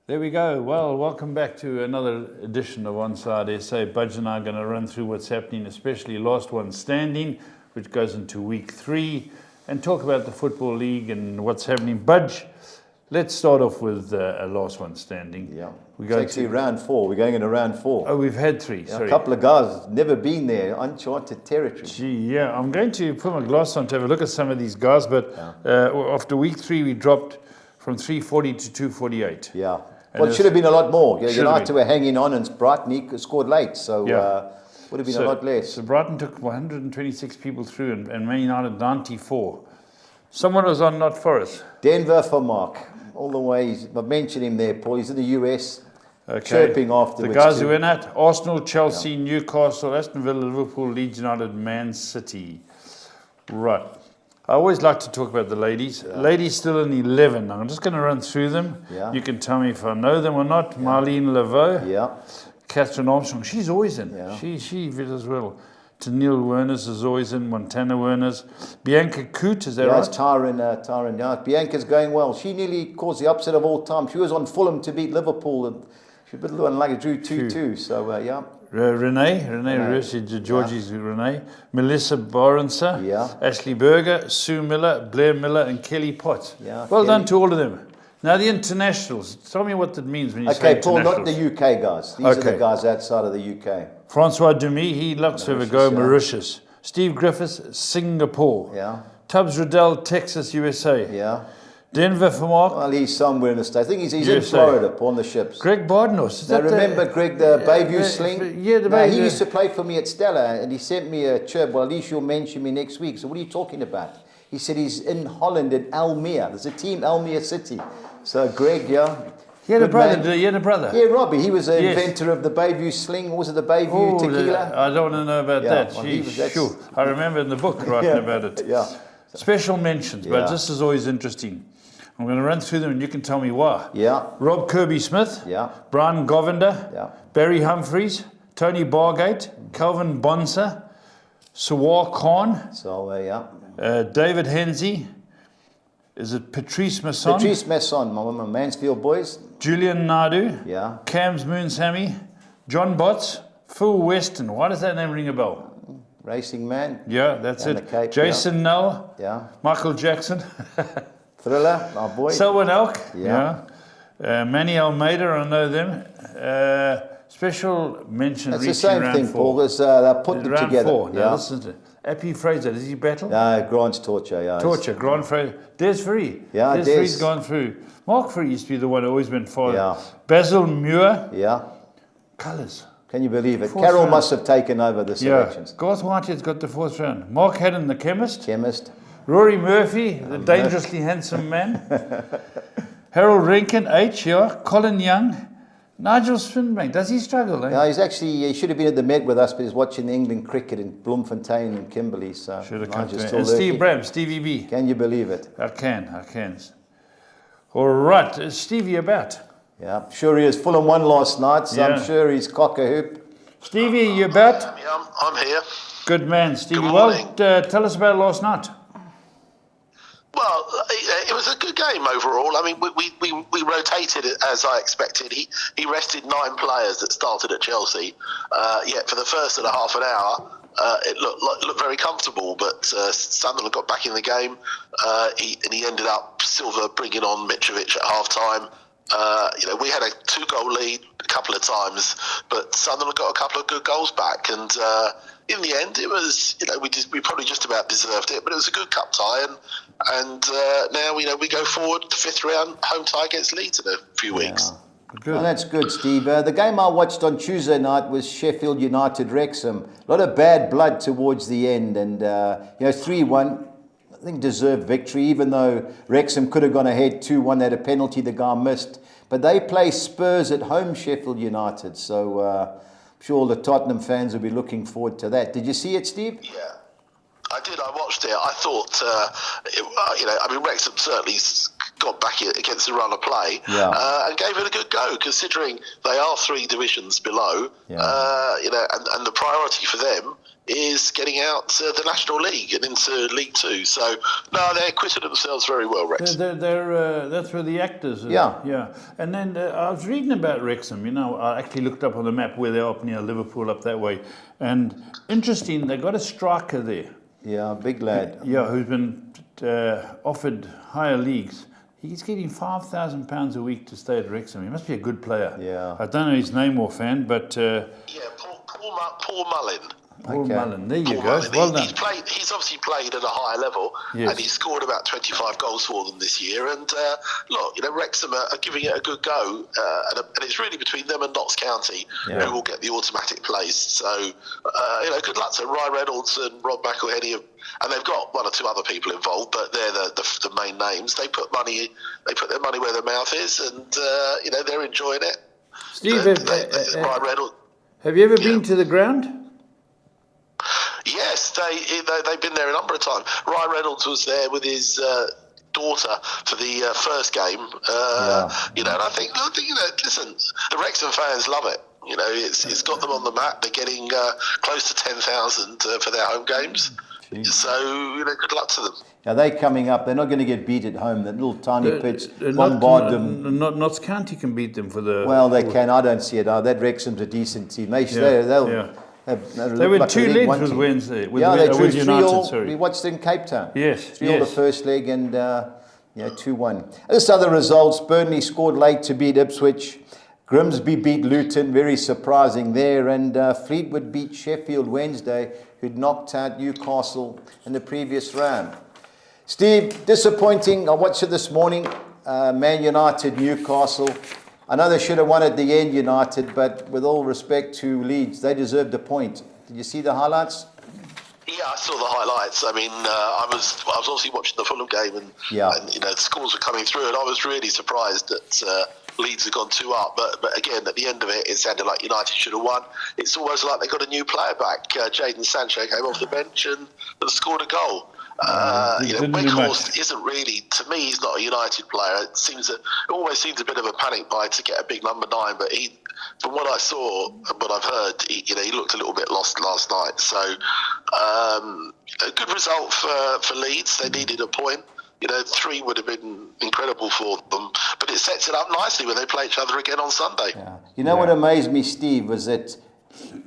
There we go. Well, welcome back to another edition of OnSide SA. Budge and I are going to run through what's happening, especially last one standing, which goes into week 3, and talk about the Football League and what's happening. Budge, let's start off with a last one standing. Yeah, it's actually round 4. We're going into round 4. Oh, we've had 3. Yeah, sorry. a couple of guys never been there, uncharted territory. Gee, yeah. I'm going to put my glass on to have a look at some of these guys, but after week 3, we dropped from 340 to 248. Yeah. Well, it should have been a lot more. United were hanging on and Brighton scored late, so would have been a lot less. So Brighton took 126 people through and Man United 94. Someone was on Not For Us. Denver for Mark, all the way. I mentioned him there, Paul. He's in the US, chirping afterwards. The guys who went out, Arsenal, Chelsea, Newcastle, Aston Villa, Liverpool, Leeds United, Man City. Right. I always like to talk about the ladies. Yeah. Ladies still in 11. I'm just going to run through them. Yeah. You can tell me if I know them or not. Yeah. Marlene Laveau. Yeah. Catherine Armstrong. She's always in. Yeah. She did as well. Tennille Werners is always in. Montana Werners. Bianca Coote, is that right? Yes, Tyron. Yeah. Bianca's going well. She nearly caused the upset of all time. She was on Fulham to beat Liverpool. And she was a bit unlucky. Drew 2-2. So, yeah. Renee, Georgie's Renee, Melissa Borenser, Ashley Berger, Sue Miller, Blair Miller, and Kelly Potts. Yeah, well done to all of them. Now the internationals. Tell me what that means when you say internationals. Okay, Paul, not the UK guys. These are the guys outside of the UK. Francois Demy, he looks to have a go. Mauritius. Steve Griffiths, Singapore. Yeah. Tubbs Riddell, Texas, USA. Yeah. Denver for Mark. Well, he's somewhere in the States. I think he's in Florida, on the ships. Greg Bardnos. Now, remember Greg, the Bayview Sling? Yeah, the Bayview. He used to play for me at Stella, and he sent me a chirp. Well, at least you'll mention me next week. So what are you talking about? He said he's in Holland at Almere. There's a team, Almere City. So Greg, He had a brother. Yeah, Robbie. He was the inventor of the Bayview Sling. Or was it the Bayview Tequila? I don't want to know about that. Well, sure. I remember in the book writing about it. Yeah. Special mentions, but this is always interesting. I'm going to run through them and you can tell me why. Yeah. Rob Kirby-Smith. Yeah. Brian Govender. Yeah. Barry Humphries. Tony Bargate. Calvin Bonser. Sawar Khan. David Henze. Is it Patrice Masson? Patrice Masson, my Mansfield boys. Julian Naidu. Yeah. Cams Moonsamy. John Botts. Phil Weston. Why does that name ring a bell? Racing man. Yeah, that's it. Cape, Jason Null. Yeah. Michael Jackson. Thriller, our boy. Selwyn Elk, Manny Almeida, I know them. Special mention. It's the same thing, Paul. They're putting them together. 4. Now listen to Appy Fraser. Does he battle? No, Grant's Torture. Yeah, Grant Fraser. Des Free. Yeah, Des Free's gone through. Mark Free used to be the one who always went far. Yeah. Basil Muir. Yeah. Colours. Can you believe it? Carroll must have taken over the selections. Garth Whitehead's got the 4th round. Mark Haddon, the chemist. Rory Murphy, the dangerously handsome man. Harold Rankin, Colin Young. Nigel Swinbank, does he struggle? Eh? No, he should have been at the Met with us, but he's watching England cricket in Bloemfontein and Kimberley. So should have come to. And Steve Bram, Stevie B. Can you believe it? I can. All right, is Stevie about? Yeah, sure he is. Fulham won last night, so I'm sure he's cock a hoop. Stevie, you about? Yeah, I'm here. Good man, Stevie. Well, tell us about last night. Well, it was a good game overall. I mean, we rotated it as I expected. He rested 9 players that started at Chelsea. Yet for the first and a half an hour, it looked very comfortable. But Sunderland got back in the game. He ended up Silva bringing on Mitrovic at half time. We had a 2-goal lead a couple of times, but Sunderland got a couple of good goals back, and in the end, it was we probably just about deserved it, but it was a good cup tie, and now we go forward to 5th round home tie against Leeds in a few weeks. Good. Well, that's good, Steve. The game I watched on Tuesday night was Sheffield United Wrexham. A lot of bad blood towards the end, and 3-1. I think deserved victory, even though Wrexham could have gone ahead 2-1. They had a penalty the guy missed. But they play Spurs at home, Sheffield United. So I'm sure all the Tottenham fans will be looking forward to that. Did you see it, Steve? Yeah, I did. I watched it. I thought, Wrexham certainly got back against the run of play and gave it a good go, considering they are 3 divisions below. Yeah. And the priority for them is getting out the National League and into League Two. So, no, they acquitted themselves very well, Wrexham. That's where the actors are. Yeah. Yeah. And then I was reading about Wrexham. I actually looked up on the map where they are up near Liverpool, up that way. And interesting, they got a striker there. Yeah, big lad. Yeah, who's been offered higher leagues. He's getting £5,000 a week to stay at Wrexham. He must be a good player. Yeah. I don't know his name offhand, but... Paul Mullin. Paul Okay. Mullin, there you Paul go. Mullin. Well done. He's obviously played at a higher level, Yes. and he's scored about 25 goals for them this year. And look, Wrexham are giving it a good go, and it's really between them and Notts County who will get the automatic place. So, good luck to Ryan Reynolds and Rob McElhenney, and they've got one or two other people involved, but they're the main names. They put their money where their mouth is, and they're enjoying it. Steve, Ryan Reynolds. have you ever been to the ground? Yes, they've been there a number of times. Ryan Reynolds was there with his daughter for the first game. And I think, listen, the Wrexham fans love it. It's got them on the map. They're getting close to 10,000 for their home games. Jeez. So, good luck to them. Are they coming up? They're not going to get beat at home. That little tiny pitch bombard them. Notts County can beat them for the... Well, they can. I don't see it. That Wrexham's a decent team. They were 2 legs with Wednesday. They drew 3-all. We watched it in Cape Town. Yes. 3-all the first leg and 2-1. This other results, Burnley scored late to beat Ipswich. Grimsby beat Luton, very surprising there. And Fleetwood beat Sheffield Wednesday, who'd knocked out Newcastle in the previous round. Steve, disappointing. I watched it this morning. Man United, Newcastle. I know they should have won at the end, United, but with all respect to Leeds, they deserved a point. Did you see the highlights? Yeah, I saw the highlights. I mean, I was obviously watching the Fulham game, and the scores were coming through, and I was really surprised that Leeds had gone 2 up. But again, at the end of it, it sounded like United should have won. It's almost like they got a new player back. Jadon Sancho came off the bench and scored a goal. Weghorst isn't really, to me, he's not a United player. It always seems a bit of a panic buy to get a big number 9, but from what I saw and what I've heard, he looked a little bit lost last night. So a good result for Leeds. They needed a point. 3 would have been incredible for them, but it sets it up nicely when they play each other again on Sunday. Yeah. What amazed me, Steve, was that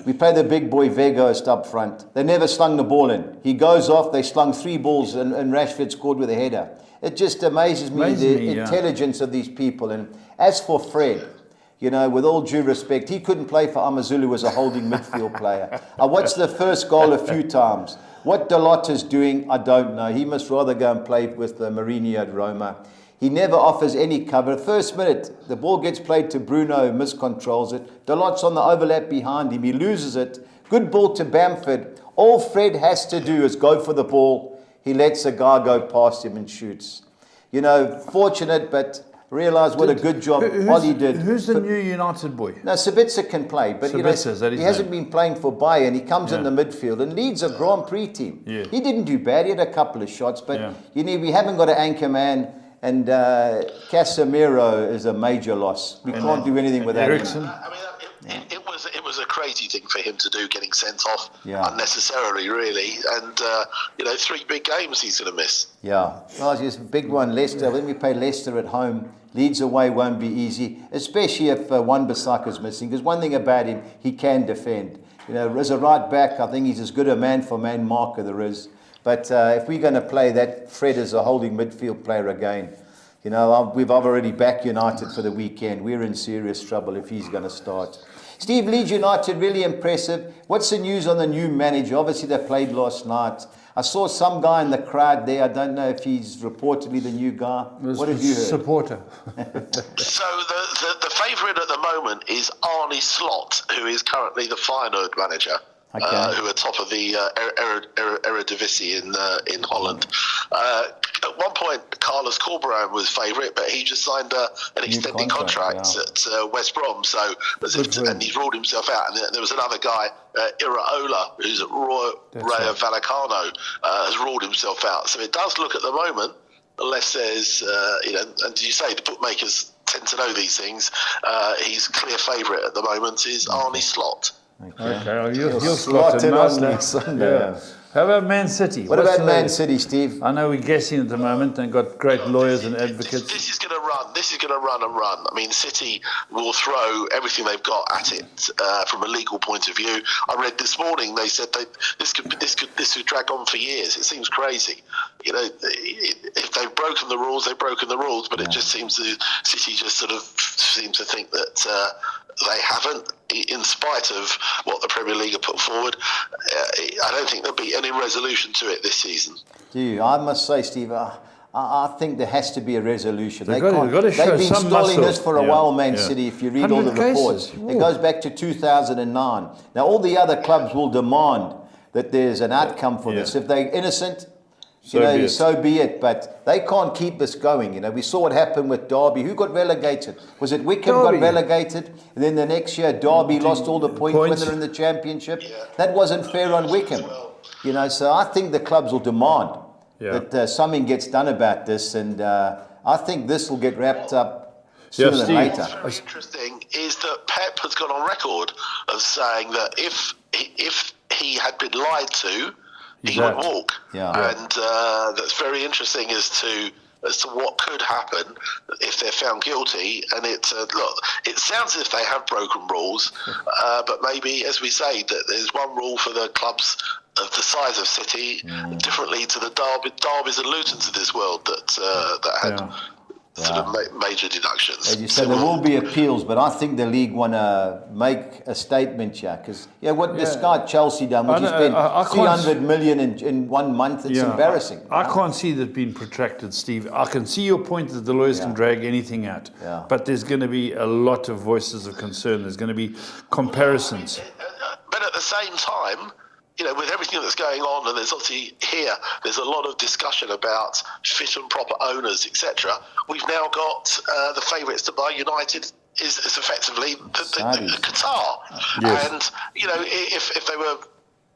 we play the big boy Weghorst up front. They never slung the ball in. He goes off, they slung 3 balls and Rashford scored with a header. It just amazes me the intelligence of these people. And as for Fred, with all due respect, he couldn't play for Amazulu as a holding midfield player. I watched the first goal a few times. What Dalot is doing, I don't know. He must rather go and play with Mourinho at Roma. He never offers any cover. First minute, the ball gets played to Bruno, miscontrols it. Dalot's on the overlap behind him. He loses it. Good ball to Bamford. All Fred has to do is go for the ball. He lets a guy go past him and shoots. Fortunate, but realise what a good job Ollie did. Who's the new United boy? No, Sabitzer can play, but he hasn't been playing for Bayern. He comes in the midfield and leads a Grand Prix team. Yeah. He didn't do bad. He had a couple of shots, but we haven't got an anchor man. And Casemiro is a major loss. We can't do anything without him. It was a crazy thing for him to do, getting sent off unnecessarily, really. And 3 big games he's going to miss. Yeah, well, it's a big one. Leicester. When we play Leicester at home, Leeds away won't be easy, especially if Wan-Bissaka's missing. Because one thing about him, he can defend. As a right back, I think he's as good a man-for-man marker there is. But if we're going to play that Fred as a holding midfield player again, we've already backed United for the weekend. We're in serious trouble if he's going to start. Steve, Leeds United, really impressive. What's the news on the new manager? Obviously, they played last night. I saw some guy in the crowd there. I don't know if he's reportedly the new guy. What have you heard? Supporter. So the favourite at the moment is Arne Slot, who is currently the Feyenoord manager. Okay. Who are top of the Eredivisie in Holland. At one point, Carlos Corberán was favourite, but he just signed an extended contract at West Brom, and he's ruled himself out. And there was another guy, Iraola, who's at Rayo Vallecano, has ruled himself out. So it does look at the moment, unless there's, and you say the bookmakers tend to know these things, he's clear favourite at the moment is Arne Slot. Okay, you'll slot slot it it on nicely. next Sunday. Yeah. How about Man City? What What's about the Man latest? City, Steve? I know we're guessing at the moment and got great lawyers and advocates. This is going to run. This is going to run and run. I mean, City will throw everything they've got at it from a legal point of view. I read this morning they said this could drag on for years. It seems crazy. You know, if they've broken the rules, they've broken the rules. But it just seems City just sort of seem to think that they haven't, in spite of what the Premier League have put forward. I don't think there'll be any resolution to it this season. I must say, Steve, I think there has to be a resolution. They've got to show they've been some stalling muscle. this for a while, Man City, if you read all the 100 reports. cases. It goes back to 2009. Now, all the other clubs will demand that there's an outcome for this. If they're innocent, so be it. But they can't keep this going. You know, we saw what happened with Derby. Who got relegated? Was it Wickham got relegated? And then the next year, Derby lost all the points when they're in the championship. Yeah. That wasn't fair on Wickham. You know, so I think the clubs will demand that something gets done about this, and I think this will get wrapped up sooner than later. What's very interesting is that Pep has gone on record of saying that if he had been lied to, he would walk. And that's very interesting as to what could happen if they're found guilty. And it sounds as if they have broken rules, but maybe, as we say, that there's one rule for the clubs of the size of City, differently to the Derbys and Lutons of this world that had sort of major deductions. As you said, there will be appeals, but I think the league want to make a statement here, because what this guy Chelsea done, which has spent 300 million in 1 month, it's embarrassing. I can't see that being protracted, Steve. I can see your point that the lawyers can drag anything out, but there's going to be a lot of voices of concern. There's going to be comparisons. But at the same time, you know, with everything that's going on, and there's obviously there's a lot of discussion about fit and proper owners, etc. We've now got the favourites to buy United is effectively the Qatar. And, you know, if they were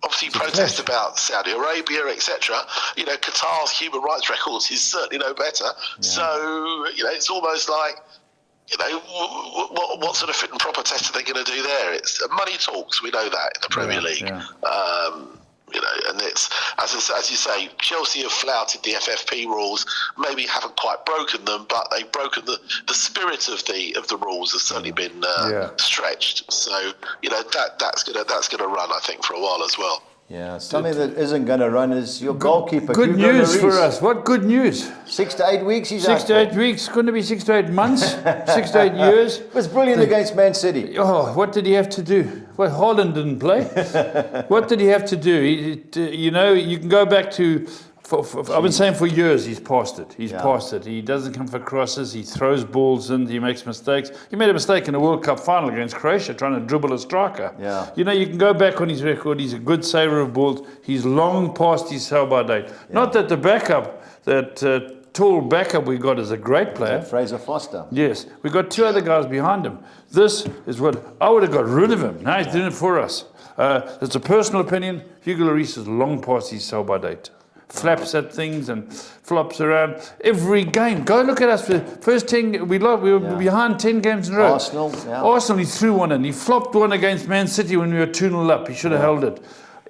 obviously protest about Saudi Arabia, etc., you know, Qatar's human rights records is certainly no better. So, you know, it's almost like, you know, what sort of fit and proper test are they going to do there? It's money talks. We know that in the Premier League. You know, and it's as you say, Chelsea have flouted the FFP rules. Maybe haven't quite broken them, but they've broken the spirit of the rules has certainly been stretched. So, you know, that's gonna run, I think, for a while as well. Yeah, something that isn't going to run is your goalkeeper. Good news for us. What good news? 6 to 8 weeks he's 6 to 8 weeks. Couldn't it be 6 to 8 months? 6 to 8 years? It was brilliant against Man City. Oh, what did he have to do? Well, Holland didn't play. What did he have to do? You know, you can go back to... I've been saying for years he's past it. He's past it. He doesn't come for crosses. He throws balls in. He makes mistakes. He made a mistake in the World Cup final against Croatia, trying to dribble a striker. You know, you can go back on his record. He's a good saver of balls. He's long past his sell-by date. Not that the backup, that tall backup we got is a great player. Fraser Foster. Yes, we got 2 other guys behind him. This is what I would have got rid of him. Now he's doing it for us. It's a personal opinion. Hugo Lloris is long past his sell-by date. Flaps at things and flops around every game. Go look at us. For first 10, we were behind 10 games in a row. Arsenal, he threw one in. He flopped one against Man City when we were 2-0 up. He should have held it.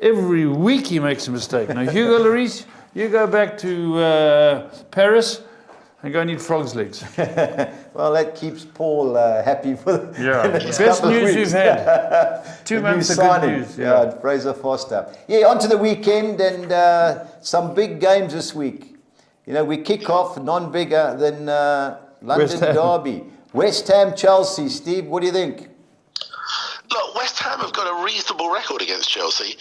Every week he makes a mistake. Now, Hugo Lloris, you go back to Paris and go and eat frog's legs. Well, that keeps Paul happy for the best news we've had. 2 months of good news. Fraser Foster. On to the weekend and some big games this week. You know, we kick off none bigger than London Derby. West Ham, Chelsea. Steve, what do you think? Look, West Ham have got a reasonable record against Chelsea.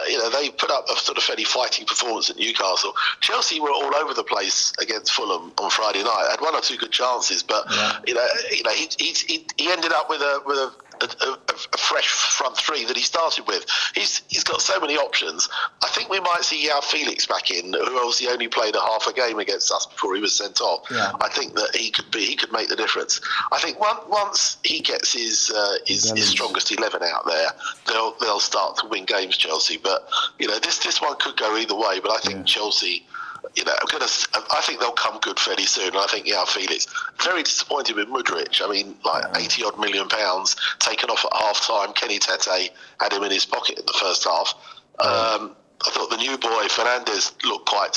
You know, they put up a sort of fairly fighting performance at Newcastle. Chelsea were all over the place against Fulham on Friday night. Had 1 or 2 good chances, but you know, he ended up with a fresh front three that he started with. He's got so many options. I think we might see Yao Felix back in, who obviously only played a half a game against us before he was sent off. I think that he could make the difference. I think once he gets his strongest 11 out there, they'll start to win games, Chelsea. But you know, this one could go either way. But I think Chelsea I think they'll come good fairly soon. And I think Felix very disappointed with Mudryk. I mean, like 80 odd million pounds taken off at half time. Kenny Tete had him in his pocket in the first half. I thought the new boy Fernandez looked quite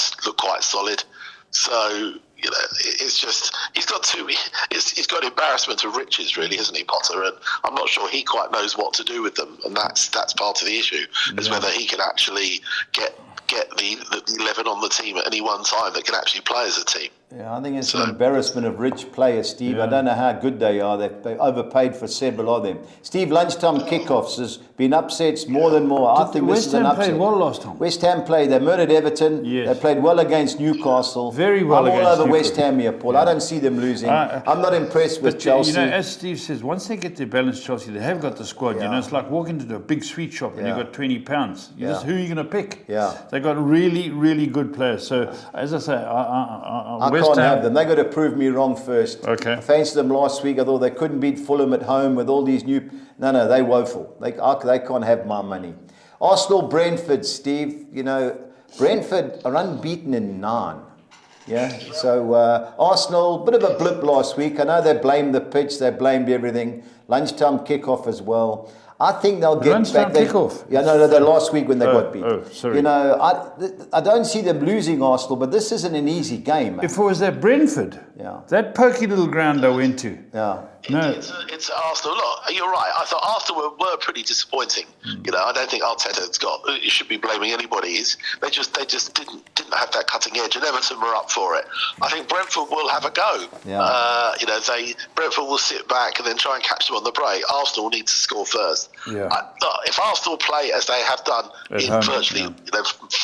solid. So it's just he's got embarrassment of riches, really, hasn't he, Potter? And I'm not sure he quite knows what to do with them, and that's part of the issue is whether he can actually get the 11 on the team at any one time that can actually play as a team. Yeah, I think it's an embarrassment of rich players, Steve. Yeah. I don't know how good they are. They overpaid for several of them. Steve, lunchtime kickoffs has been upsets more than more. I think this is an upset. West Ham played well last time. West Ham played. They murdered Everton. Yes. They played well against Newcastle. Very well against Newcastle. I'm all over West Ham here, Paul. Yeah. I don't see them losing. I'm not impressed with Chelsea. As Steve says, once they get their balance, Chelsea, they have got the squad. Yeah. It's like walking into a big sweet shop and you've got £20. Who are you going to pick? Yeah. They got really, really good players. So, as I say, I can't have them. They got to prove me wrong first. Okay. I fancied them last week. I thought they couldn't beat Fulham at home with all these new... No, they woeful. They can't have my money. Arsenal, Brentford, Steve. Brentford are unbeaten in 9. Yeah. So Arsenal, bit of a blip last week. I know they blamed the pitch. They blamed everything. Lunchtime kickoff as well. I think they'll get lunchtime back. Kickoff. Yeah, no, the last week when they got beat. Oh, sorry. I don't see them losing Arsenal, but this isn't an easy game. If it was that Brentford, that pokey little ground I went to. Yeah. No. It's Arsenal. Look, you're right. I thought Arsenal were pretty disappointing. I don't think Arteta's you should be blaming anybody. They just didn't have that cutting edge, and Everton were up for it. I think Brentford will have a go. Yeah. Brentford will sit back and then try and catch them on the break. Arsenal will need to score first. Yeah. If Arsenal play as they have done virtually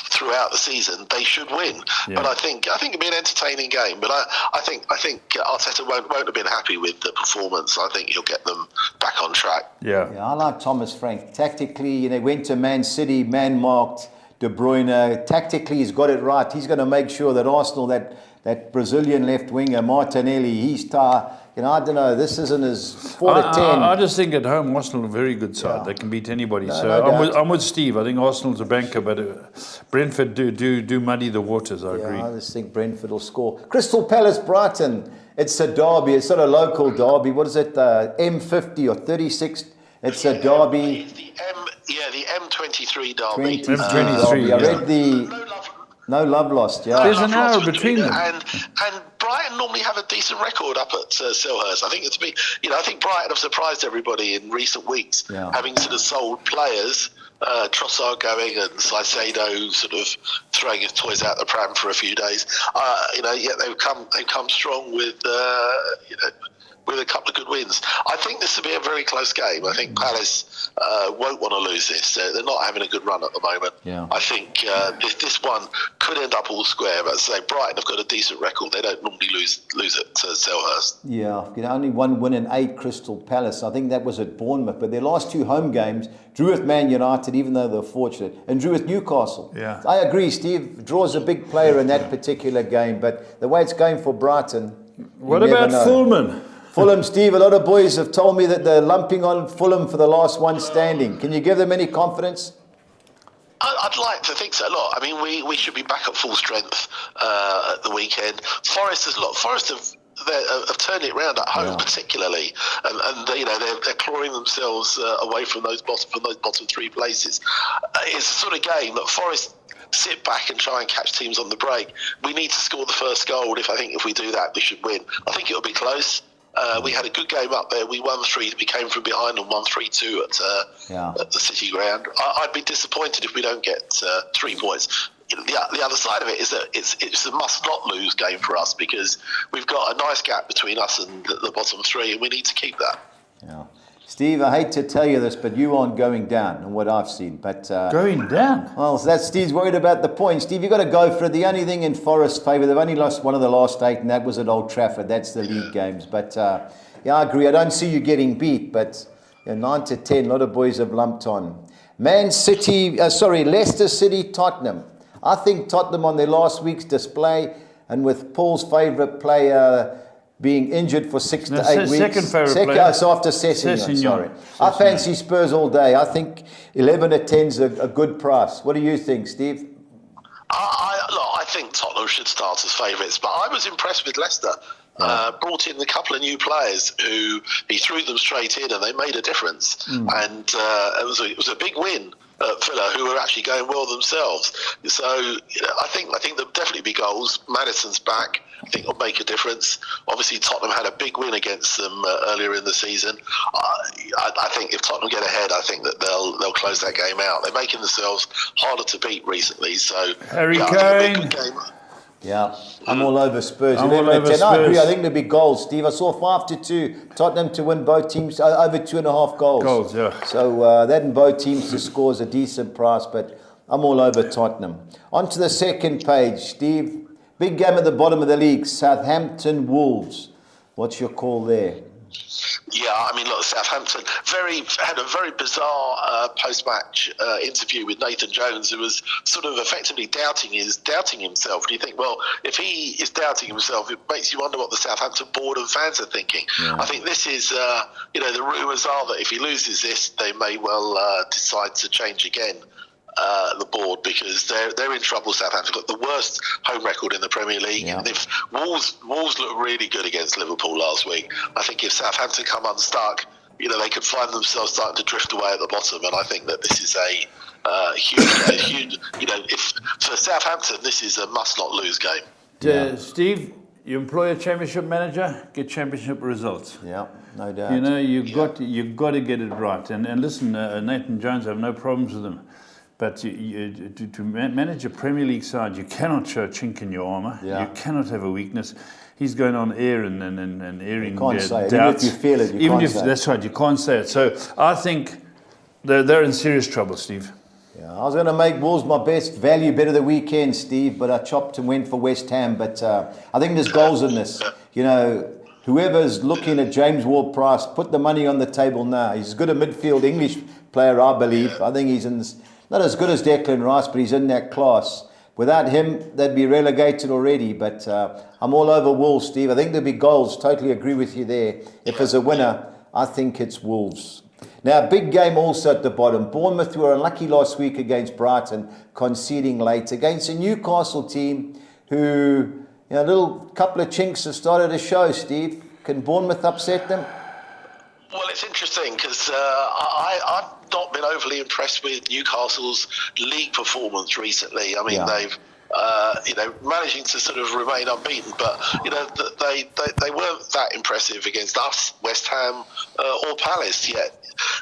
throughout the season, they should win. Yeah. But I think it'll be an entertaining game. But I think Arteta won't have been happy with the performance. I think he'll get them back on track. Yeah, I like Thomas Frank. Tactically, went to Man City, man-marked De Bruyne. Tactically, he's got it right. He's going to make sure that Arsenal, that Brazilian left winger, Martinelli, I don't know, this isn't his 4 to 10. I just think at home, Arsenal are a very good side. Yeah. They can beat anybody. I'm with Steve. I think Arsenal's a banker, but Brentford do muddy the waters, I agree. I just think Brentford will score. Crystal Palace, Brighton. It's a derby. It's not a local derby. What is it? M50 or 36? It's a derby. It's the M23 derby. M23. I read no love lost. Yeah. There's an hour between them. And Brighton normally have a decent record up at Selhurst. I think I think Brighton have surprised everybody in recent weeks, having sort of sold players. Trossard going and Caicedo sort of throwing his toys out the pram for a few days. Yet they've come strong with a couple of good wins. I think this will be a very close game. I think Palace won't want to lose this. They're not having a good run at the moment. Yeah. I think this one could end up all square. But as I say, Brighton have got a decent record. They don't normally lose at Selhurst. Yeah, only one win in 8, Crystal Palace. I think that was at Bournemouth. But their last 2 home games, drew with Man United, even though they're fortunate, and drew with Newcastle. Yeah. I agree, Steve. Draw's a big player in that particular game. But the way it's going for Brighton... What about Fulham? Fulham, Steve, a lot of boys have told me that they're lumping on Fulham for the last one standing. Can you give them any confidence? I'd like to think so. Look, I mean, we should be back at full strength at the weekend. Forest have turned it around at home, particularly, and they're clawing themselves away from those bottom 3 places. It's the sort of game that Forest sit back and try and catch teams on the break. We need to score the first goal. If we do that, we should win. I think it'll be close. We had a good game up there. We won 3. We came from behind and won 3-2 at the City Ground. I'd be disappointed if we don't get 3 points. The other side of it is that it's a must-not-lose game for us because we've got a nice gap between us and the bottom 3, and we need to keep that. Yeah. Steve, I hate to tell you this, but you aren't going down in what I've seen. But going down? Well, so that's Steve's worried about the points. Steve, you've got to go for it. The only thing in Forest's favour, they've only lost one of the last 8, and that was at Old Trafford. That's the league games. But, I agree. I don't see you getting beat, but 9 to 10, a lot of boys have lumped on. Leicester City, Tottenham. I think Tottenham on their last week's display, and with Paul's favourite player... being injured for 6 to 8 weeks. Second favourite player. It's after Sessegnon, sorry. I fancy Spurs all day. I think 11 to 10 is a good price. What do you think, Steve? I think Tottenham should start as favourites, but I was impressed with Leicester. Brought in a couple of new players who he threw them straight in, and they made a difference. And it was a big win at Villa, who were actually going well themselves. So I think there'll definitely be goals. Maddison's back. I think it'll make a difference. Obviously, Tottenham had a big win against them earlier in the season. I think if Tottenham get ahead, I think that they'll close that game out. They're making themselves harder to beat recently. So Harry I Kane. think it'll be a good game. Yeah, I'm all over Spurs. I'm all over I agree. Spurs. I think there'll be goals, Steve. I saw 5-2 Tottenham to win both teams, over 2.5 goals. Goals, yeah. So that in both teams to score is a decent price, but I'm all over Tottenham. On to the second page, Steve. Big game at the bottom of the league, Southampton Wolves. What's your call there? Yeah, I mean, look, Southampton had a very bizarre post-match interview with Nathan Jones, who was sort of effectively doubting himself. And you think, well, if he is doubting himself, it makes you wonder what the Southampton board and fans are thinking. Yeah. I think this is, the rumours are that if he loses this, they may well decide to change again. The board, because they're in trouble. Southampton got the worst home record in the Premier League. Yeah. And if Wolves looked really good against Liverpool last week, I think if Southampton come unstuck, they could find themselves starting to drift away at the bottom. And I think that this is a huge. If for Southampton, this is a must-not-lose game. Steve, you employ a championship manager, get championship results. Yeah, no doubt. You've got to get it right. And listen, Nathan Jones, I have no problems with him. But to manage a Premier League side, you cannot show a chink in your armour. Yeah. You cannot have a weakness. He's going on air and airing doubts. Even if you feel it, you can't say it. That's right, you can't say it. So I think they're in serious trouble, Steve. Yeah, I was going to make Wolves my best value bet of the weekend, Steve, but I chopped and went for West Ham. But I think there's goals in this. Whoever's looking at James Ward-Prowse, put the money on the table now. He's a good midfield English player, I believe. I think he's in this. Not as good as Declan Rice, but he's in that class. Without him, they'd be relegated already. But I'm all over Wolves, Steve. I think there'll be goals. Totally agree with you there. If there's a winner, I think it's Wolves. Now, big game also at the bottom. Bournemouth were unlucky last week against Brighton, conceding late against a Newcastle team who, a little couple of chinks have started to show, Steve. Can Bournemouth upset them? Well, it's interesting because I've not been overly impressed with Newcastle's league performance recently. I mean, they've, managing to sort of remain unbeaten, but they weren't that impressive against us, West Ham, or Palace yet.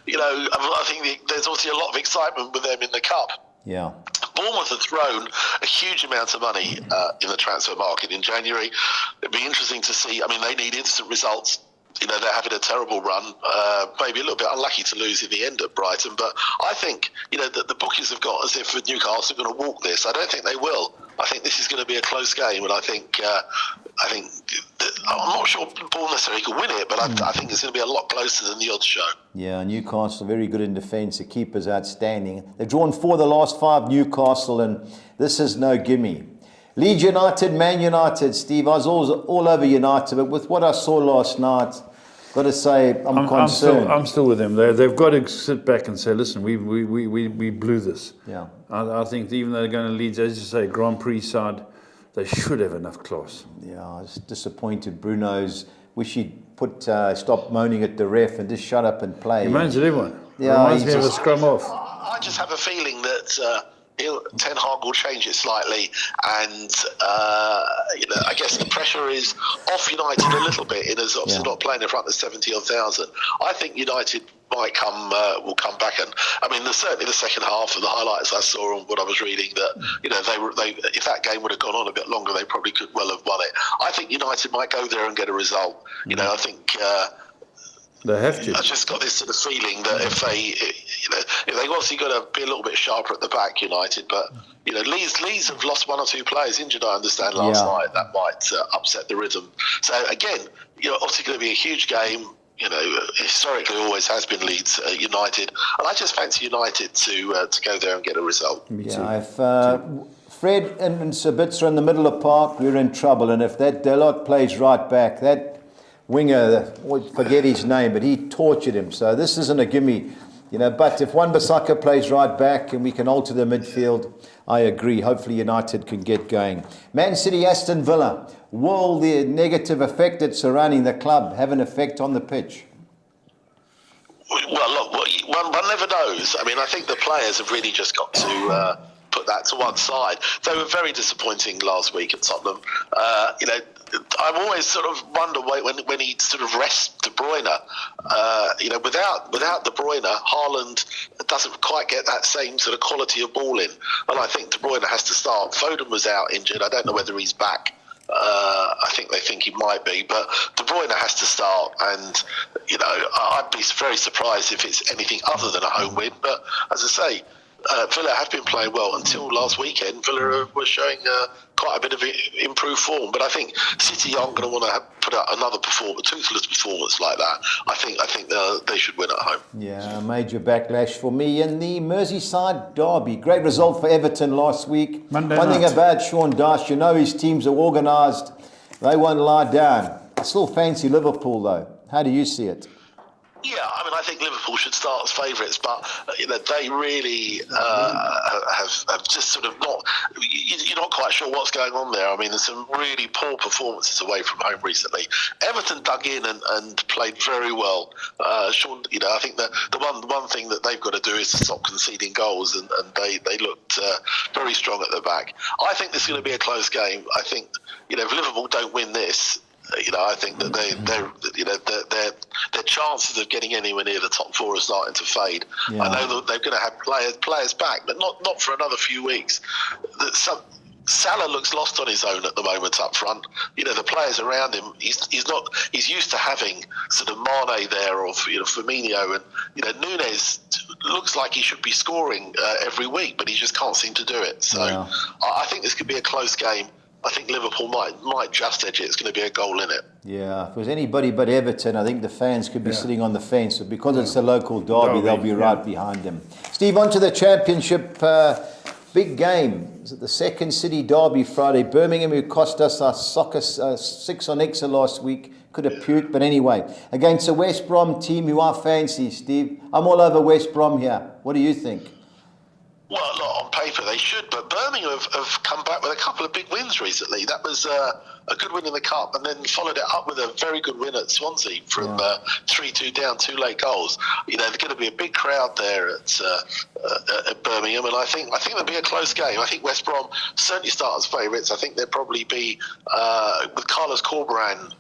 I think there's obviously a lot of excitement with them in the cup. Yeah. Bournemouth have thrown a huge amount of money in the transfer market in January. It'd be interesting to see. I mean, they need instant results. They're having a terrible run, maybe a little bit unlucky to lose in the end at Brighton. But I think, that the bookies have got as if Newcastle are going to walk this. I don't think they will. I think this is going to be a close game, and I think I'm not sure Bournemouth necessarily can win it, but I think it's going to be a lot closer than the odds show. Yeah, Newcastle very good in defence. The keeper's outstanding. They've drawn 4 of the last 5, Newcastle, and this is no gimme. Leeds United, Man United, Steve. I was all over United, but with what I saw last night, got to say I'm concerned. I'm still with them. They've got to sit back and say, listen, we blew this. Yeah. I think even though they're going to Leeds, as you say, Grand Prix side, they should have enough class. Yeah, I was disappointed. Bruno's wish he'd stop moaning at the ref and just shut up and play. He moans at everyone. Yeah, reminds me of a scrum off. I just have a feeling that Ten Hag will change it slightly, and I guess the pressure is off United a little bit in as obviously not playing in front of 70,000. I think United will come back, and I mean certainly the second half of the highlights I saw and what I was reading that they if that game would have gone on a bit longer, they probably could well have won it. I think United might go there and get a result. I think. They have to. I just got this sort of feeling that if they obviously got to be a little bit sharper at the back, United, but Leeds have lost 1 or 2 players injured, I understand, last night. That might upset the rhythm. So again, obviously going to be a huge game. Historically always has been Leeds United, and I just fancy United to go there and get a result. If Fred and Sabitzer in the middle of the park, we're in trouble, and if that Delort plays right back, that winger, forget his name, but he tortured him. So this isn't a gimme You know, but if Wan-Bissaka plays right back and we can alter the midfield, I agree. Hopefully United can get going. Man City, Aston Villa. Will the negative effect that's surrounding the club have an effect on the pitch? Well, look, one never knows. I mean, I think the players have really just got to put that to one side. They were very disappointing last week at Tottenham. You know, I've always sort of wondered when he sort of rests De Bruyne. You know, without De Bruyne, Haaland doesn't quite get that same sort of quality of ball in. And I think De Bruyne has to start. Foden was out injured. I don't know whether he's back. I think they think he might be, but De Bruyne has to start, and you know, I'd be very surprised if it's anything other than a home win. But as I say, Villa have been playing well until last weekend. Villa were showing quite a bit of improved form, but I think City aren't going to want to put out another toothless performance like that. I think they should win at home. Yeah, major backlash for me in the Merseyside derby. Great result for Everton last week. Monday One thing night. about Sean Dyche, you know his teams are organised. They won't lie down. I still fancy Liverpool though. How do you see it? Yeah, I mean, I think Liverpool should start as favourites, but you know, they really have just sort of not. You're not quite sure what's going on there. I mean, there's some really poor performances away from home recently. Everton dug in and played very well. Sean, you know, I think the one thing that they've got to do is to stop conceding goals, and they looked very strong at the back. I think this is going to be a close game. I think, you know, if Liverpool don't win this, you know, I think that their chances of getting anywhere near the top four are starting to fade. Yeah. I know that they're going to have players back, but not for another few weeks. Salah looks lost on his own at the moment up front. You know, the players around him, he's used to having sort of Mane there, or you know, Firmino, and you know, Nunes looks like he should be scoring every week, but he just can't seem to do it. So Yeah. I think this could be a close game. I think Liverpool might just edge it. It's going to be a goal in it. Yeah, if it was anybody but Everton, I think the fans could be sitting on the fence. But because it's a local derby, they'll be right behind them. Steve, on to the championship. Big game. Is it the second city derby Friday? Birmingham, who cost us our soccer 6 on Exeter last week. Could have puked, but anyway. Against a West Brom team who I fancy, Steve. I'm all over West Brom here. What do you think? Well, not on paper they should, but Birmingham have come back with a couple of big wins recently. That was a good win in the Cup, and then followed it up with a very good win at Swansea from 3-2 down, 2 late goals. You know, there's going to be a big crowd there at Birmingham, and I think there'll be a close game. I think West Brom certainly start as favourites. I think they'll probably be, with Carlos Corberán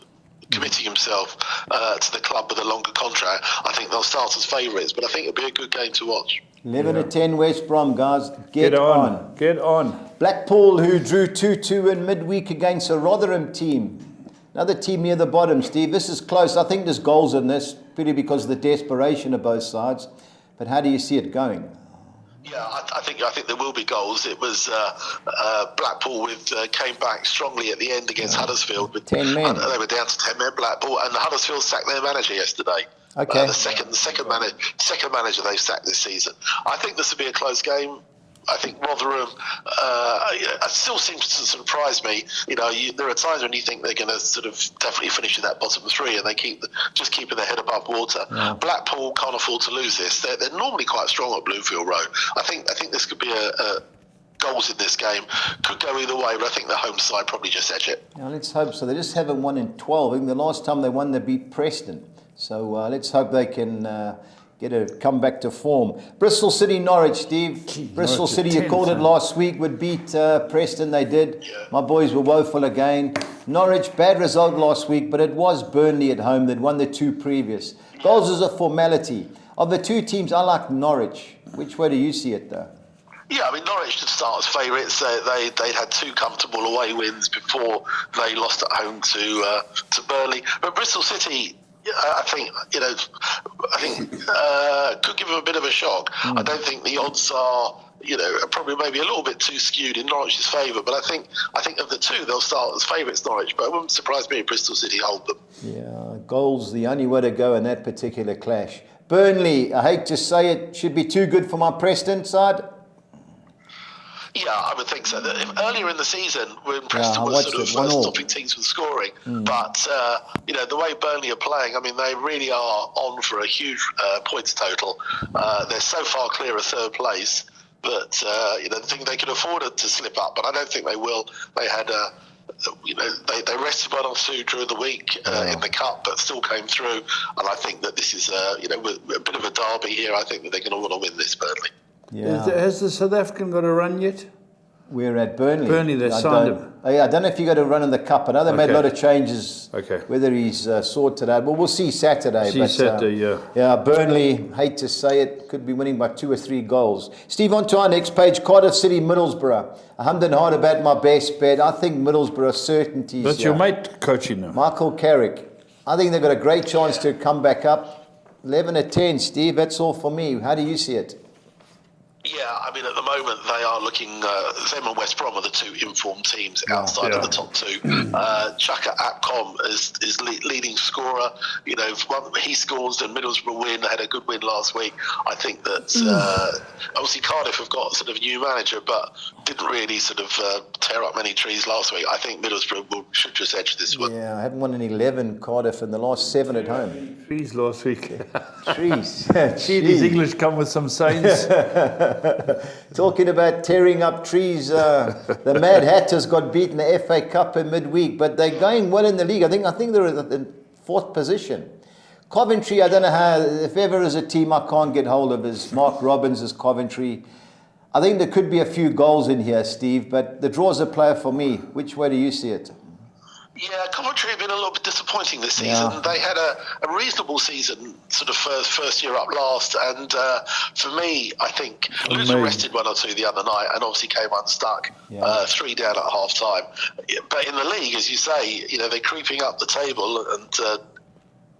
committing himself to the club with a longer contract, I think they'll start as favourites, but I think it'll be a good game to watch. 11 to 10 West Brom, guys. Get on. Get on. Blackpool, who drew 2-2 in midweek against a Rotherham team. Another team near the bottom, Steve. This is close. I think there's goals in this, purely because of the desperation of both sides. But how do you see it going? Yeah, I think there will be goals. It was Blackpool came back strongly at the end against Huddersfield. With 10 men. They were down to 10 men, Blackpool, and Huddersfield sacked their manager yesterday. Okay. The second manager they've sacked this season. I think this will be a close game. I think Rotherham it still seems to surprise me. You know, there are times when you think they're going to sort of definitely finish in that bottom 3, and they just keeping their head above water. Yeah. Blackpool can't afford to lose this. They're normally quite strong at Bloomfield Road. I think this could be a goals in this game. Could go either way, but I think the home side probably just edge it. Yeah, let's hope so. They just haven't won in 12. I think the last time they won, they beat Preston. So let's hope they can get a come back to form. Bristol City, Norwich, Steve. Bristol City, you called it last week, would beat Preston. They did. Yeah. My boys were woeful again. Norwich, bad result last week, but it was Burnley at home. They'd won the 2 previous. Goals is a formality. Of the 2 teams, I like Norwich. Which way do you see it, though? Yeah, I mean, Norwich should start as favourites. They'd had 2 comfortable away wins before they lost at home to Burnley. But Bristol City, I think could give them a bit of a shock. I don't think the odds are, probably maybe a little bit too skewed in Norwich's favour. But I think of the 2, they'll start as favourites, Norwich. But it wouldn't surprise me if Bristol City hold them. Yeah, goals the only way to go in that particular clash. Burnley, I hate to say it, should be too good for my Preston side. Yeah, I would think so. Earlier in the season, when Preston I was watched sort it, of 1-1. stopping teams from scoring, but the way Burnley are playing, I mean, they really are on for a huge points total. They're so far clear of third place that I think they could afford it to slip up, but I don't think they will. They had they rested one or two during the week in the cup, but still came through. And I think that this is a bit of a derby here. I think that they're going to want to win this, Burnley. Yeah. Has the South African got a run yet? We're at Burnley. Burnley, they signed him. I don't know if he got a run in the cup. I know they made a lot of changes. Okay. Whether he's sorted out. Well, we'll see Saturday. Saturday, Yeah, Burnley, hate to say it, could be winning by 2 or 3 goals. Steve, on to our next page. Cardiff City, Middlesbrough. I hummed and hard about my best bet. I think Middlesbrough certainties. That's your mate coaching now. Michael Carrick. I think they've got a great chance to come back up. 11-10, Steve. That's all for me. How do you see it? Yeah, I mean, at the moment they are looking. Them and West Brom are the two informed teams outside of the top two. Chaka Apcom is leading scorer. He scores and Middlesbrough win. They had a good win last week. I think that obviously Cardiff have got sort of new manager, but didn't really sort of tear up many trees last week. I think Middlesbrough should just edge this one. Yeah, I haven't won an 11 Cardiff in the last 7 at home. Trees last week. Trees. These English come with some sayings. Talking about tearing up trees, the Mad Hatters got beaten the FA Cup in midweek, but they're going well in the league. I think they're in 4th position. Coventry, I don't know how, if ever is a team I can't get hold of, is Mark Robbins' Coventry. I think there could be a few goals in here, Steve, but the draw's a player for me. Which way do you see it? Yeah, Coventry have been a little bit disappointing this season. Yeah. They had a reasonable season, sort of first year up last, and for me, I think Luton rested one or two the other night, and obviously came unstuck, 3 down at half time. But in the league, as you say, they're creeping up the table and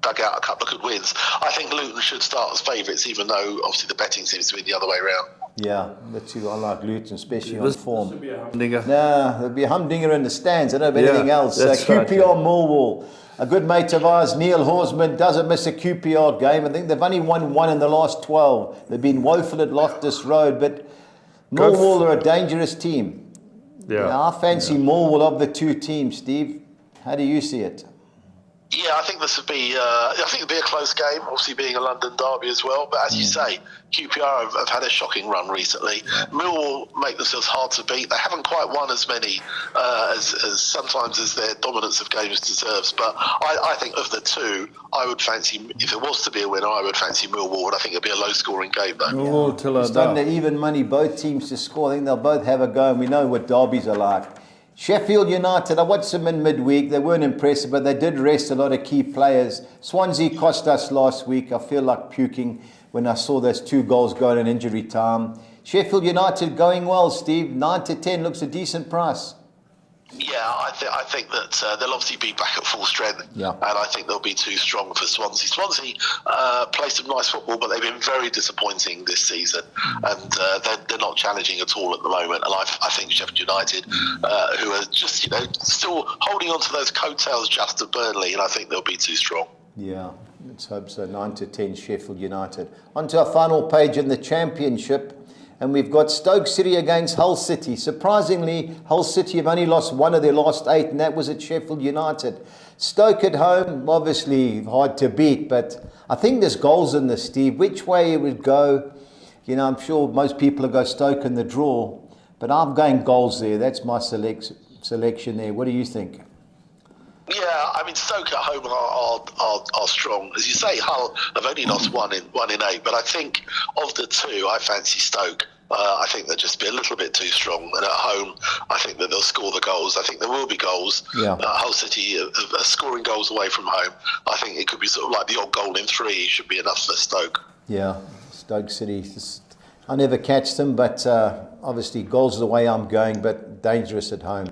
dug out a couple of good wins. I think Luton should start as favourites, even though obviously the betting seems to be the other way around. Yeah, that's who I like Luton, especially on form. This would be a humdinger. Nah, there'll be a humdinger in the stands. I don't know of anything else. That's QPR right, Millwall. A good mate of ours, Neil Horsman, doesn't miss a QPR game. I think they've only won 1 in the last 12. They've been woeful at Loftus Road, but Millwall are a dangerous team. Yeah. I fancy Millwall of the two teams, Steve. How do you see it? Yeah, I think this would be. I think it'd be a close game. Obviously, being a London derby as well. But as you say, QPR have had a shocking run recently. Millwall make themselves hard to beat. They haven't quite won as many as sometimes as their dominance of games deserves. But I think of the two, I would fancy. If it was to be a winner, I would fancy Millwall. And I think it'd be a low-scoring game though. Millwall till I It's done die. to even money, both teams to score. I think they'll both have a go, and we know what derbies are like. Sheffield United, I watched them in midweek. They weren't impressive, but they did rest a lot of key players. Swansea cost us last week. I feel like puking when I saw those 2 goals going in injury time. Sheffield United going well, Steve. 9-10 looks a decent price. Yeah, I think that they'll obviously be back at full strength, and I think they'll be too strong for Swansea. Swansea play some nice football, but they've been very disappointing this season, and they're not challenging at all at the moment. And I think Sheffield United, who are just still holding on to those coattails just of Burnley, and I think they'll be too strong. Yeah, let's hope so. 9-10 Sheffield United. On to our final page in the Championship. And we've got Stoke City against Hull City. Surprisingly, Hull City have only lost 1 of their last 8, and that was at Sheffield United. Stoke at home, obviously hard to beat, but I think there's goals in this, Steve. Which way it would go? I'm sure most people will go Stoke in the draw, but I'm going goals there. That's my selection there. What do you think? Yeah, I mean Stoke at home are strong. As you say, Hull have only lost 1 in 8, but I think of the two, I fancy Stoke. I think they'll just be a little bit too strong, and at home, I think that they'll score the goals. I think there will be goals. Hull City are scoring goals away from home. I think it could be sort of like the odd goal in 3 should be enough for Stoke. Yeah, Stoke City. I never catch them, but obviously goals the way I'm going, but dangerous at home.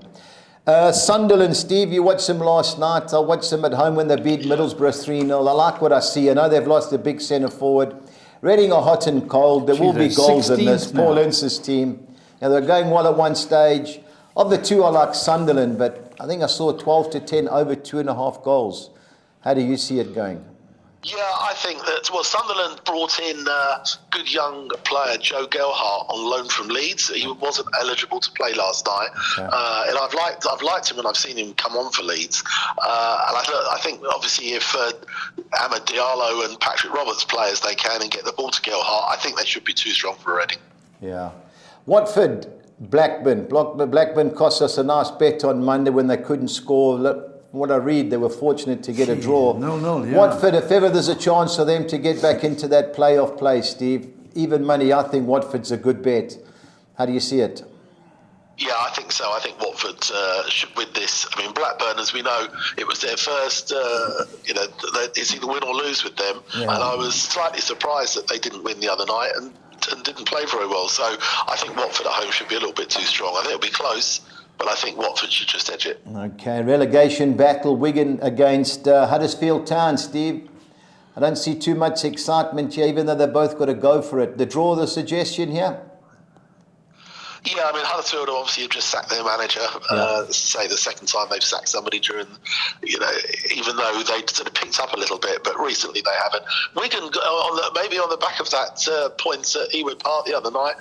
Sunderland, Steve, you watched them last night. I watched them at home when they beat Middlesbrough 3-0. I like what I see. I know they've lost a big centre forward. Reading are hot and cold. There will be goals in this. Paul Ince's team. They're going well at one stage. Of the two, I like Sunderland, but I think I saw 12-10 over 2.5 goals. How do you see it going? Yeah, I think that, well, Sunderland brought in good young player Joe Gelhardt on loan from Leeds. He wasn't eligible to play last night. Okay. And I've liked him when I've seen him come on for Leeds. And I think, obviously, if Amad Diallo and Patrick Roberts play as they can and get the ball to Gelhardt, I think they should be too strong for Reading. Yeah. Watford, Blackburn. Blackburn cost us a nice bet on Monday when they couldn't score. Look, what I read, they were fortunate to get a draw. No, yeah. Watford, if ever there's a chance for them to get back into that playoff place, Steve, even money, I think Watford's a good bet. How do you see it? Yeah, I think so. I think Watford should win this. I mean, Blackburn, as we know, it was their first, it's either win or lose with them. Yeah. And I was slightly surprised that they didn't win the other night and didn't play very well. So I think Watford at home should be a little bit too strong. I think it'll be close, but I think Watford should just edge it. Okay, relegation battle, Wigan against Huddersfield Town, Steve. I don't see too much excitement here, even though they've both got to go for it. The draw, the suggestion here? Yeah, I mean, Huddersfield obviously have just sacked their manager. Say the second time they've sacked somebody during, even though they sort of picked up a little bit, but recently they haven't. Wigan, maybe on the back of that point at Ewood Park the other night,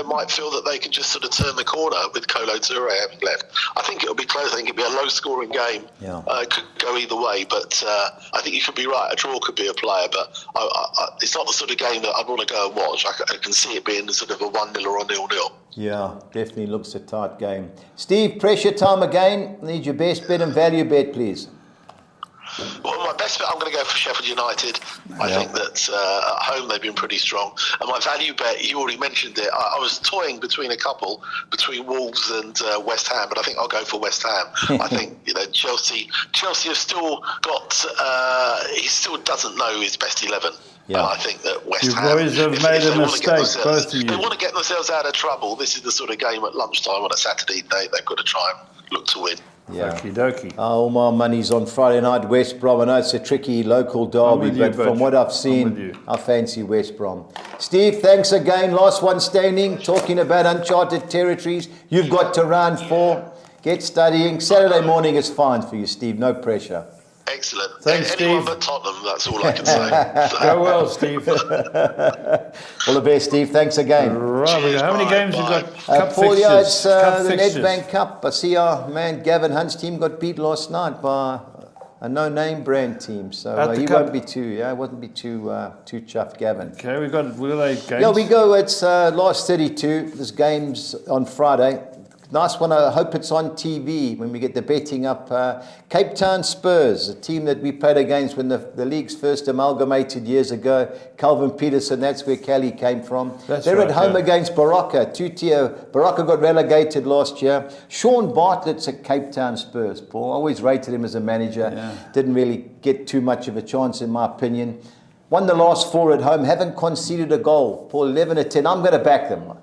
might feel that they can just sort of turn the corner with Kolo Toure having left. I think it'll be close. I think it'll be a low-scoring game. Yeah. It could go either way, but I think you could be right. A draw could be a player, but it's not the sort of game that I'd want to go and watch. I can see it being sort of a 1-0 or a 0-0. Yeah, definitely looks a tight game. Steve, pressure time again. Need your best bet and value bet, please. Well, my best bet, I'm going to go for Sheffield United. I think that at home they've been pretty strong. And my value bet, you already mentioned it. I was toying between a couple, between Wolves and West Ham, but I think I'll go for West Ham. I think Chelsea have still got. He still doesn't know his best 11. Yeah. And I think that West You Ham, boys have made a mistake, both of you. If they want to get themselves out of trouble, this is the sort of game at lunchtime on a Saturday. They've got to try and look to win. Yeah. Okie dokie. All my money's on Friday night, West Brom. I know it's a tricky local derby, with you, but from Butch. what I've I'm seen, with you. I fancy West Brom. Steve, thanks again. Last one standing, talking about uncharted territories. You've got to round 4. Get studying. Saturday morning is fine for you, Steve. No pressure. Excellent. Thanks, Anyone Steve. but Tottenham, that's all I can say. Go well, Steve. All the best, Steve. Thanks again. Right, Cheers, how many bye, games you bye. got? Cup Paul, yeah, it's fixtures. Cup the fixtures. Nedbank Cup. I see our man Gavin Hunt's team got beat last night by a no-name brand team, so At the he cup. won't be too chuffed, Gavin. Okay, we got 8 games. Yeah, we go. It's last 32. There's games on Friday. Nice one. I hope it's on TV when we get the betting up. Cape Town Spurs, a team that we played against when the leagues first amalgamated years ago. Calvin Peterson, that's where Kelly came from. They're right, at home yeah. against Baraka. Two-tier. Baraka got relegated last year. Sean Bartlett's at Cape Town Spurs, Paul. I always rated him as a manager. Yeah. Didn't really get too much of a chance, in my opinion. Won the last 4 at home. Haven't conceded a goal. Paul, 11-10. I'm going to back them.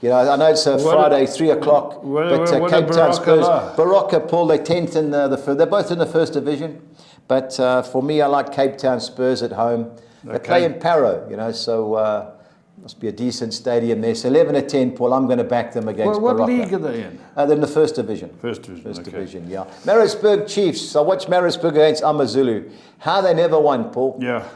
I know it's a Friday, 3 o'clock, but Cape Town Spurs, Baraka, Paul, they're 10th in they're both in the first division, but for me, I like Cape Town Spurs at home. They play in Paro, so must be a decent stadium there. So 11-10, Paul, I'm going to back them against What Baraka. league are they in? They're in the first division. First division, okay. Division, yeah. Maritzburg Chiefs, I watched Maritzburg against Amazulu. How they never won, Paul. Yeah.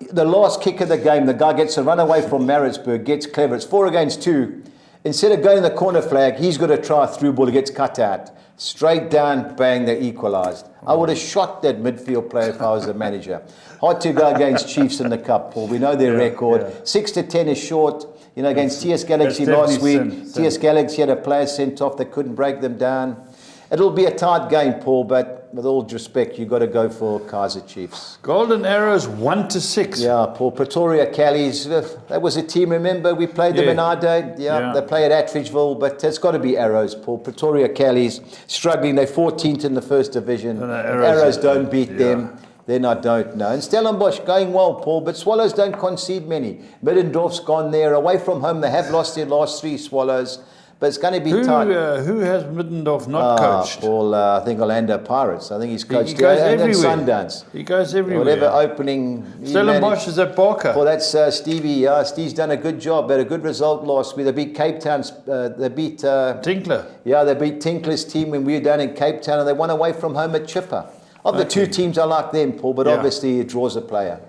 The last kick of the game, the guy gets a run away from Maritzburg, gets clever. It's 4 against 2. Instead of going the corner flag, he's got to try a through ball. He gets cut out. Straight down, bang, they equalised. I would have shot that midfield player if I was the manager. Hard to go against Chiefs in the Cup, Paul. We know their record. 6-10 is short. Against TS Galaxy last week, TS Galaxy had a player sent off. They couldn't break them down. It'll be a tight game, Paul, but with all due respect, you've got to go for Kaiser Chiefs. Golden Arrows 1-6. Yeah, Paul. Pretoria Callies, that was a team, remember? We played them in our day. Yeah, they play at Attridgeville, but it's got to be Arrows, Paul. Pretoria Callies, struggling. They're 14th in the first division. If Arrows don't beat them, then I don't know. And Stellenbosch going well, Paul, but Swallows don't concede many. Middendorf's gone there. Away from home, they have lost their last 3, Swallows. But it's going to be tight. Who has Middendorf not coached? Paul, I think Orlando Pirates. I think he's coached. He goes everywhere. Sundance. He goes everywhere. Whatever opening. Stellenbosch is at Barker. Well, that's Stevie. Steve's done a good job. They had a good result last week. They beat Cape Town. They beat Tinkler. Yeah, they beat Tinkler's team when we were down in Cape Town, and they won away from home at Chipper. Of the 2 teams, I like them, Paul, but obviously it draws a player.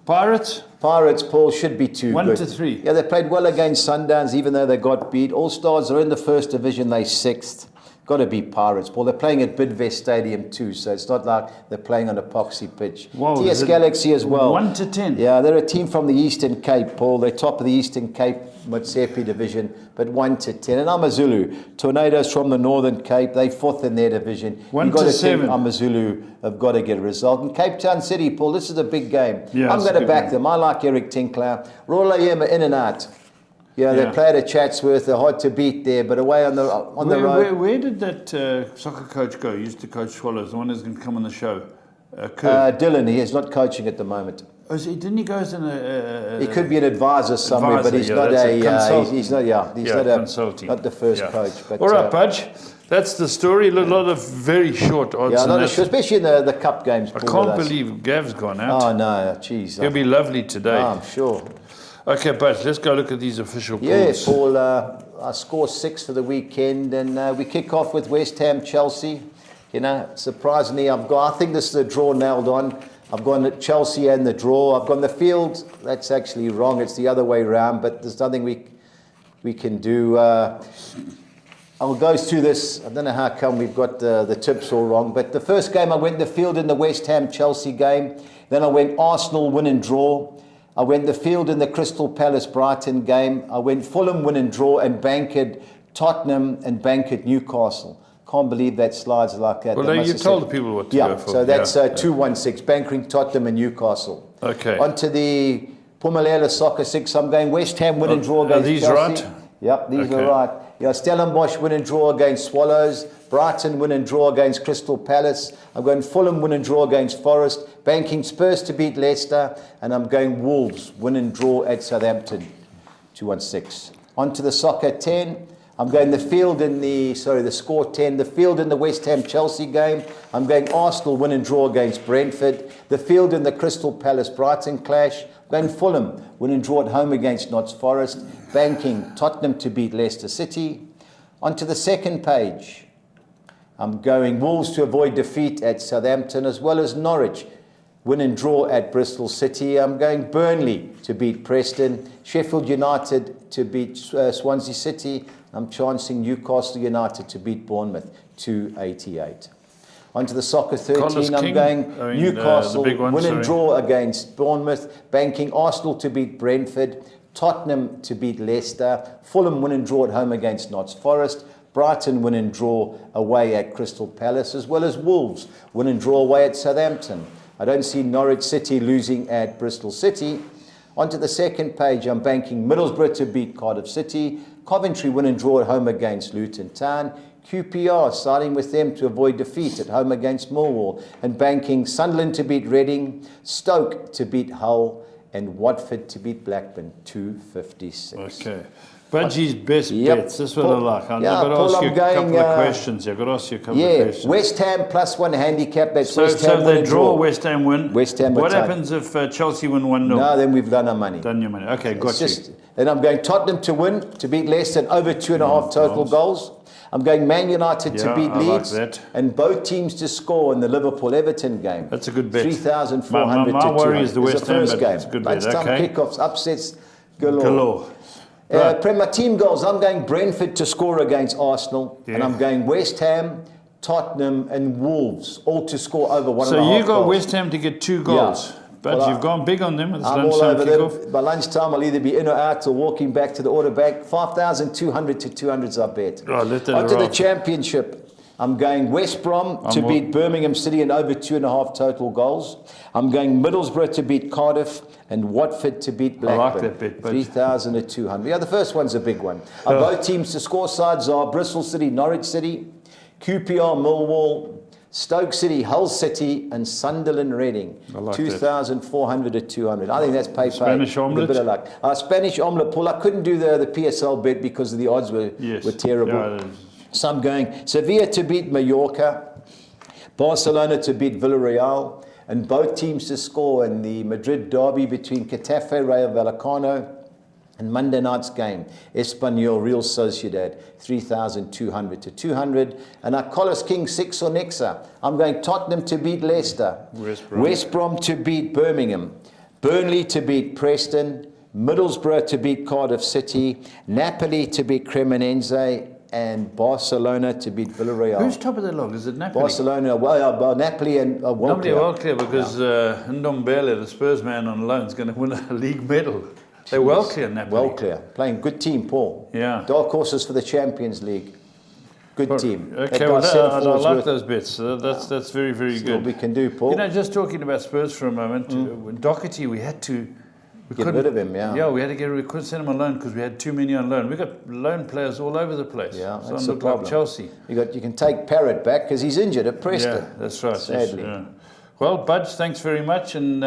Pirates? Pirates, Paul, should be too 1 good. to 3. Yeah, they played well against Sundowns, even though they got beat. All Stars are in the first division, they 6th. Got to be Pirates, Paul. They're playing at Bidvest Stadium too, so it's not like they're playing on a epoxy pitch. Whoa, TS Galaxy as well. 1 to 10. Yeah, they're a team from the Eastern Cape, Paul. They're top of the Eastern Cape Motsepe division, but 1 to 10. And AmaZulu, Tornadoes from the Northern Cape, they're 4th in their division. 1 You've got to to think 7. AmaZulu have got to get a result. And Cape Town City, Paul, this is a big game. Yeah, I'm it's a going to good back game. them. I like Eric Tinkler. Roller Yema in and out. Yeah, they Yeah. played at Chatsworth. They're hard to beat there, but away on the road. Where did that soccer coach go? He used to coach Swallows, the one who's going to come on the show. Kirk. Dylan, he is not coaching at the moment. Oh, didn't he go as an... He could be an advisor somewhere, but he's Advisor, not yeah, that's a consultant. he's not. Yeah, he's not consulting. not the first Yeah. coach. But All right, Pudge. That's the story. A lot of very short odds. yeah, on not that. sure, especially in the cup games. I Paul, can't with us. believe Gav's gone out. Oh no, jeez. He'll be lovely today. I'm sure. Okay, Pudge, let's go look at these official Yeah, polls. Paul. I score 6 for the weekend, and we kick off with West Ham Chelsea. You know, surprisingly, I think this is a draw nailed on. I've gone at Chelsea and the draw. I've gone the field. That's actually wrong. It's the other way around. But there's nothing we can do. I'll go through this. I don't know how come we've got the tips all wrong. But the first game, I went the field in the West Ham Chelsea game. Then I went Arsenal win and draw. I went the field in the Crystal Palace Brighton game. I went Fulham win and draw and banked Tottenham and banked Newcastle. Can't believe that slides like that. Well, They no, must you have told said- the people what to yeah, go for. so that's Yeah. 2-1-6, bankering Tottenham and Newcastle. Okay. On to the Pumalela Soccer 6. I'm going West Ham win and draw Are against these Chelsea. right? Yep, these Okay. are right. Yeah, Stellenbosch win and draw against Swallows. Brighton win and draw against Crystal Palace. I'm going Fulham win and draw against Forest. Banking Spurs to beat Leicester. And I'm going Wolves win and draw at Southampton. 2-1-6. On to the Soccer 10. I'm going the score 10. The field in the West Ham Chelsea game. I'm going Arsenal win and draw against Brentford. The field in the Crystal Palace Brighton clash. I'm going Fulham win and draw at home against Notts Forest. Banking Tottenham to beat Leicester City. On to the second page. I'm going Wolves to avoid defeat at Southampton, as well as Norwich win and draw at Bristol City. I'm going Burnley to beat Preston, Sheffield United to beat Swansea City. I'm chancing Newcastle United to beat Bournemouth, 288. On to the Soccer 13, Carlos I'm King, going Newcastle the big one, win and sorry. draw against Bournemouth, banking Arsenal to beat Brentford, Tottenham to beat Leicester, Fulham win and draw at home against Notts Forest, Brighton win and draw away at Crystal Palace, as well as Wolves win and draw away at Southampton. I don't see Norwich City losing at Bristol City. Onto the second page, I'm banking Middlesbrough to beat Cardiff City, Coventry win and draw at home against Luton Town, QPR siding with them to avoid defeat at home against Millwall, and banking Sunderland to beat Reading, Stoke to beat Hull, and Watford to beat Blackburn, 256. Okay. Budgie's best Yep. bets. That's what I Paul- like. I've yeah, got to Paul, ask you I'm a couple going, of questions. I've got to ask you a couple of Yeah, questions. West Ham +1 handicap. That's So West Ham if win they and draw, West Ham win. West Ham What would take. happens if Chelsea win 1-0? No, then we've done our money. Done your money. Okay, got It's you. Then I'm going Tottenham to win, to beat Leicester, and over 2.5 total goals. I'm going Man United to Yeah, beat I like Leeds, that. and both teams to score in the Liverpool-Everton game. That's a good bet. 3,400 My to worry 200. is the It's West the Ham, first but game. it's a good bet. Lunchtime Okay. kickoffs, upsets galore. Galore. Right. Premier team goals, I'm going Brentford to score against Arsenal, and Yeah. I'm going West Ham, Tottenham, and Wolves, all to score over 1.5 So you got goals. West Ham to get 2 goals. Yeah. But Well, you've gone big on them with this I'm all lunchtime over kickoff. them. By lunchtime, I'll either be in or out or walking back to the order bank. 5,200 to 200s, I bet. Right, let that Onto the arrive. championship. I'm going West Brom to I'm beat Birmingham City and over 2.5 total goals. I'm going Middlesbrough to beat Cardiff and Watford to beat I like Blackburn. that bet, but- 3,000 to 200. Yeah, the first one's a big one. Both teams to score sides are Bristol City, Norwich City, QPR, Millwall, Stoke City, Hull City, and Sunderland Reading. I like that. 2,400 to 200. I think that's pay. Spanish with omelette? a bit of luck. Spanish omelette, Paul. I couldn't do the PSL bet because the odds were terrible. Yeah, So I'm going Sevilla to beat Mallorca, Barcelona to beat Villarreal, and both teams to score in the Madrid derby between Getafe, Rayo Vallecano, and Monday night's game, Espanyol, Real Sociedad, 3,200 to 200. And Carlos King 6 or Nexa. I'm going Tottenham to beat Leicester, West Brom. West Brom to beat Birmingham, Burnley to beat Preston, Middlesbrough to beat Cardiff City, Napoli to beat Cremonese, and Barcelona to beat Villarreal. Who's top of the log? Is it Napoli? Barcelona, well, Napoli and Nobody are well clear because Ndombele, the Spurs man on loan, is going to win a league medal. They're well clear, Napoli. Well clear. Playing good team, Paul. Yeah. Dark horses for the Champions League. Good team. Okay, I like those bets. That's very, very That's what good. we can do, Paul. You know, just talking about Spurs for a moment, when Doherty, we had to... Get rid of him, yeah. Yeah, we couldn't send him on loan because we had too many on loan. We got loan players all over the place. Yeah, so that's it the looked problem. like Chelsea. You can take Parrott back because he's injured at Preston. Yeah, that's right. Sadly. Yeah. Well, Budge, thanks very much. And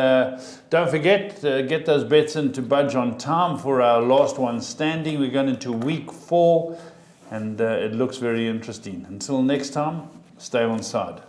don't forget, get those bets into Budge on time for our last one standing. We're going into week 4, and it looks very interesting. Until next time, stay on side.